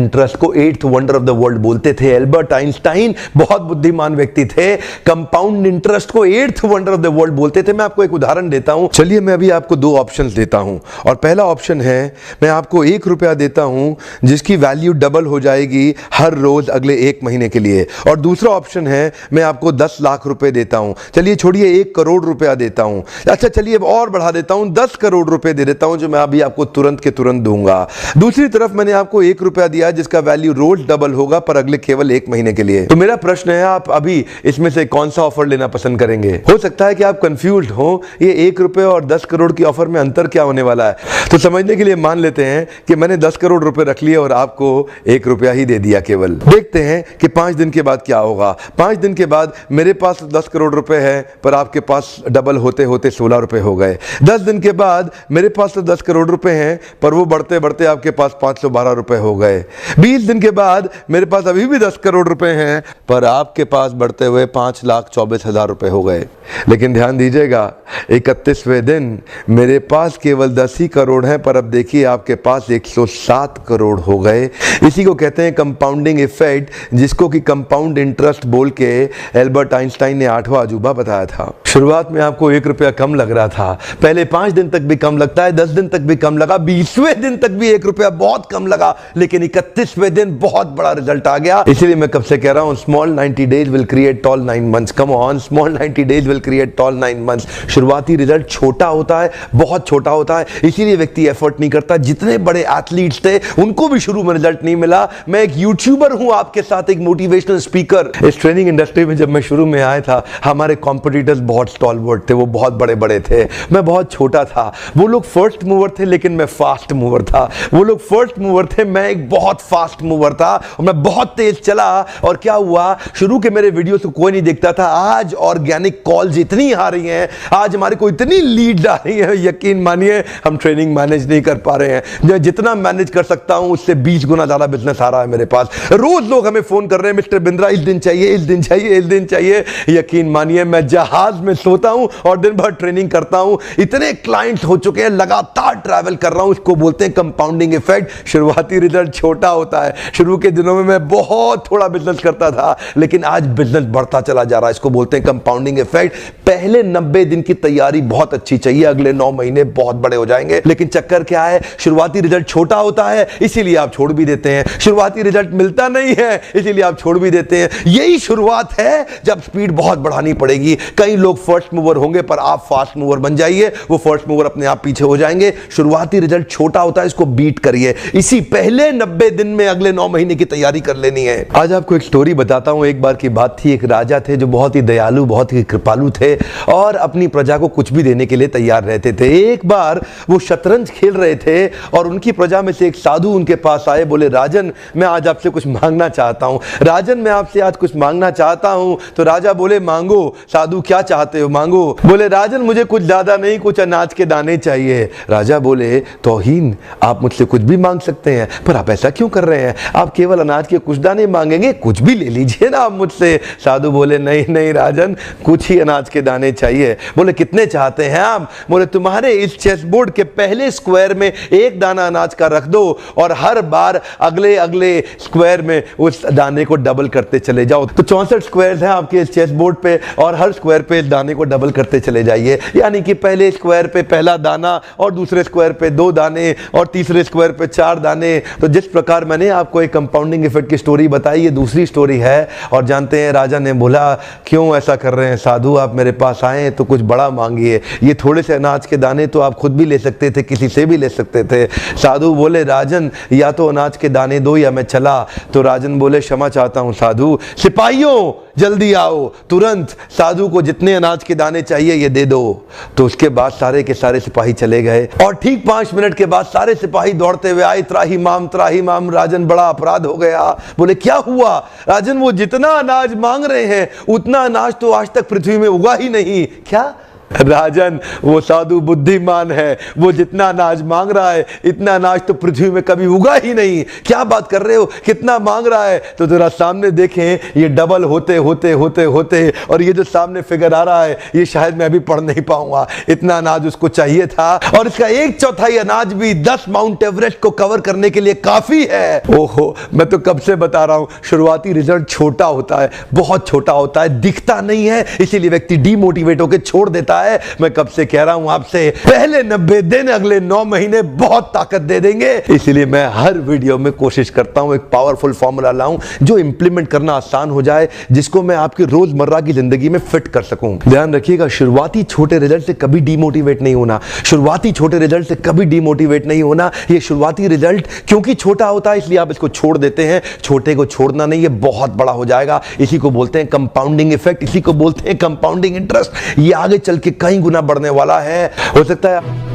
Interest को 8th wonder of the world बोलते थे। एल्बर्ट आइंस्टाइन बहुत बुद्धिमान व्यक्ति थे, कंपाउंड इंटरेस्ट को 8th wonder of the world बोलते थे। मैं आपको एक उदाहरण देता हूं। चलिए मैं अभी आपको दो ऑप्शंस देता हूं, और पहला ऑप्शन है मैं आपको 1 रुपया देता हूं जिसकी वैल्यू डबल हो जाएगी हर रोज अगले 1 महीने के लिए, और दूसरा ऑप्शन है मैं आपको 10 लाख रुपए देता हूं। चलिए छोड़िए 1 करोड़ रुपया देता हूं, अच्छा चलिए अब और बढ़ा देता हूं, 10 करोड़ रुपए दे देता हूं जो मैं अभी आपको तुरंत के तुरंत दूंगा। दूसरी तरफ मैंने आपको 1 रुपया दिया जिसका वैल्यू रोज डबल होगा पर अगले केवल 1 महीने के लिए। तो मेरा प्रश्न है आप अभी इसमें से कौन सा ऑफर लेना पसंद करेंगे? हो सकता है कि आप कंफ्यूज्ड हो, ये 1 रुपए और 10 करोड़ की ऑफर में अंतर क्या होने वाला है। तो समझने के लिए मान लेते हैं कि मैंने 10 करोड़ रुपए रख लिए और आपको 1 रुपया ही दे दिया केवल। देखते हैं कि 5 दिन के बाद क्या होगा। 5 दिन के बाद मेरे पास 10 करोड़ रुपए है पर आपके पास डबल होते होते 16 रुपए हो गए। 10 दिन के बाद मेरे पास तो 10 करोड़ रुपए हैं पर वो बढ़ते बढ़ते आपके पास 512 रुपए हो गए। 20 दिन के बाद मेरे पास अभी भी 10 करोड़ रुपए हैं पर आपके पास बढ़ते हुए 5,24,000 रुपए हो गए। लेकिन ध्यान दीजिएगा 31वें दिन मेरे पास केवल 10 ही करोड़ हैं पर अब देखिए आपके पास 107 करोड़ हो गए। इसी को कहते हैं कंपाउंडिंग इफेक्ट, जिसको कि कंपाउंड इंटरेस्ट बोल के एल्बर्ट आइंस्टाइन ने 8वां अजूबा बताया था। शुरुआत में आपको 1 रुपया कम लग रहा था, पहले 5 दिन तक भी कम लगता है, 10 दिन तक भी कम लगा, 20वें दिन तक भी 1 रुपया बहुत कम लगा, लेकिन 31वें दिन बहुत बड़ा रिजल्ट आ गया। इसीलिए मैं कब से कह रहा हूं small 90 days will create tall 9 months. Come on, small 90 days will create tall 9 months. शुरुआती रिजल्ट छोटा होता है, बहुत छोटा होता है, इसीलिए व्यक्ति एफर्ट नहीं करता। जितने बड़े एथलीट्स थे उनको भी शुरू में रिजल्ट नहीं मिला। मैं एक यूट्यूबर हूं, आपके साथ एक मोटिवेशनल स्पीकर। इस ट्रेनिंग इंडस्ट्री में जब मैं शुरू में आया था हमारे कॉम्पिटिटर्स बहुत स्टॉलवर्ड थे, वो बहुत बड़े बड़े थे, मैं बहुत छोटा था। वो लोग फर्स्ट मूवर थे लेकिन मैं फास्ट मूवर था। वो लोग फर्स्ट मूवर थे, मैं एक बहुत फास्ट मूवर था और मैं बहुत तेज चला। और क्या हुआ, शुरू के मेरे वीडियोस को कोई नहीं देखता था। आज ऑर्गेनिक कॉल्स इतनी आ रही हैं, आज हमारे को इतनी लीड आ रही है, यकीन मानिए हम ट्रेनिंग मैनेज नहीं कर पा रहे हैं। मैं जितना मैनेज कर सकता हूं उससे 20 गुना ज्यादा बिजनेस आ रहा है मेरे पास। रोज लोग हमें फोन कर रहे हैं, मिस्टर बिंद्रा इस दिन चाहिए, इस दिन चाहिए, इस दिन चाहिए। यकीन मानिए मैं जहाज में सोता हूं और दिन भर ट्रेनिंग करता हूं। इतने क्लाइंट्स हो चुके हैं, लगातार ट्रैवल कर रहा हूं। इसको बोलते हैं कंपाउंडिंग इफेक्ट। शुरुआती रिजल्ट छोटा होता है, शुरू के दिनों में मैं बहुत थोड़ा बिजनेस करता था लेकिन आज बिजनेस बढ़ता चला जा रहा है। इसको बोलते हैं कंपाउंडिंग इफेक्ट। पहले 90 दिन की तैयारी बहुत अच्छी चाहिए, अगले 9 महीने बहुत बड़े हो जाएंगे। लेकिन चक्कर क्या है, शुरुआती रिजल्ट छोटा होता है इसीलिए आप छोड़ भी देते हैं। शुरुआती रिजल्ट मिलता नहीं है इसीलिए आप छोड़ भी देते हैं। यही शुरुआत है जब स्पीड बहुत बढ़ानी पड़ेगी। कई लोग फर्स्ट मूवर होंगे पर आप फास्ट मूवर बन जाइए, वो फर्स्ट मूवर अपने आप पीछे हो जाएंगे। शुरुआती रिजल्ट छोटा होता है, इसको बीट करिए। इसी पहले 90 दिन में अगले 9 महीने की तैयारी कर लेनी है। आज आपको एक स्टोरी बताता हूं। एक बार की बात थी, एक राजा थे जो बहुत ही दयालु, बहुत ही कृपालु थे और अपनी प्रजा को कुछ भी देने के लिए तैयार रहते थे। एक बार वो शतरंज खेल रहे थे और उनकी प्रजा में से एक साधु उनके पास आए, बोले राजन मैं आज आपसे कुछ मांगना चाहता हूं। राजन मैं आपसे आज कुछ मांगना चाहता हूं। तो राजा बोले मांगो। साधु क्या चाहते हो, मांगो। बोले राजन मुझे कुछ ज्यादा नहीं, कुछ अनाज के दाने चाहिए। राजा बोले तौहीन, आप मुझसे कुछ भी मांग सकते हैं पर आप ऐसा क्यों कर रहे हैं, आप केवल अनाज के कुछ दाने मांगेंगे, कुछ भी ले लीजिए ना आप मुझसे। साधु बोले नहीं नहीं राजन, कुछ ही अनाज के दाने चाहिए। बोले कितने चाहते हैं आप? बोले तुम्हारे इस चेस बोर्ड के पहले स्क्वायर में 1 दाना अनाज का रख दो और हर बार अगले अगले स्क्वायर में उस दाने को डबल करते चले जाओ। तो 64 स्क्वायर्स हैं आपके इस चेस बोर्ड पे और हर स्क्वायर पे इस दाने को डबल करते चले जाइए। यानी कि पहले स्क्वायर पे पहला दाना और दूसरे स्क्वायर पे 2 दाने और तीसरे स्क्वायर पे 4 दाने। तो जिस प्रकार मैंने आपको एक कंपाउंडिंग इफेक्ट की स्टोरी बताई, ये दूसरी स्टोरी है। और जानते हैं राजा ने बोला क्यों ऐसा कर रहे हैं साधु, आप मेरे पास आए तो कुछ बड़ा मांगिए। ये थोड़े से अनाज के दाने तो आप खुद भी ले सकते थे, किसी से भी ले सकते थे। साधु बोले राजन या तो अनाज के दाने दो या मैं चला। तो राजन बोले क्षमा चाहता हूं साधु, सिपाहियों जल्दी आओ, तुरंत साधु को जितने अनाज के दाने चाहिए ये दे दो। तो उसके बाद सारे के सारे सिपाही चले गए और ठीक 5 मिनट के बाद सारे सिपाही दौड़ते हुए आए, त्राही माम राजन बड़ा अपराध हो गया। बोले क्या हुआ? राजन वो जितना अनाज मांग रहे हैं उतना अनाज तो आज तक पृथ्वी में उगा ही नहीं। क्या राजन, वो साधु बुद्धिमान है, वो जितना अनाज मांग रहा है इतना अनाज तो पृथ्वी में कभी उगा ही नहीं। क्या बात कर रहे हो, कितना मांग रहा है? तो जरा सामने देखें, ये डबल होते होते होते होते और ये जो सामने फिगर आ रहा है ये शायद मैं अभी पढ़ नहीं पाऊंगा। इतना अनाज उसको चाहिए था और इसका 1/4 अनाज भी 10 माउंट एवरेस्ट को कवर करने के लिए काफी है। ओहो, मैं तो कब से बता रहा हूं, शुरुआती रिजल्ट छोटा होता है, बहुत छोटा होता है, दिखता नहीं है, इसीलिए व्यक्ति डीमोटिवेट होकर छोड़ देता है। मैं कब से कह रहा हूं आपसे, पहले 90 दिन अगले 9 महीने बहुत ताकत दे देंगे। इसीलिए मैं हर वीडियो में कोशिश करता हूं एक पावरफुल फॉर्मूला लाऊं जो इंप्लीमेंट करना आसान हो जाए, जिसको मैं आपकी रोजमर्रा की जिंदगी में फिट कर सकूं। ध्यान रखिएगा, शुरुआती छोटे रिजल्ट से कभी डीमोटिवेट नहीं होना, शुरुआती छोटे रिजल्ट से कभी डीमोटिवेट नहीं होना। ये शुरुआती रिजल्ट क्योंकि छोटा होता है इसलिए आप इसको छोड़ देते हैं। छोटे को छोड़ना नहीं, ये बहुत बड़ा हो जाएगा। इसी को बोलते हैं कंपाउंडिंग इफेक्ट, इसी को बोलते हैं कंपाउंडिंग इंटरेस्ट। ये आगे चल के कई गुना बढ़ने वाला है। हो सकता है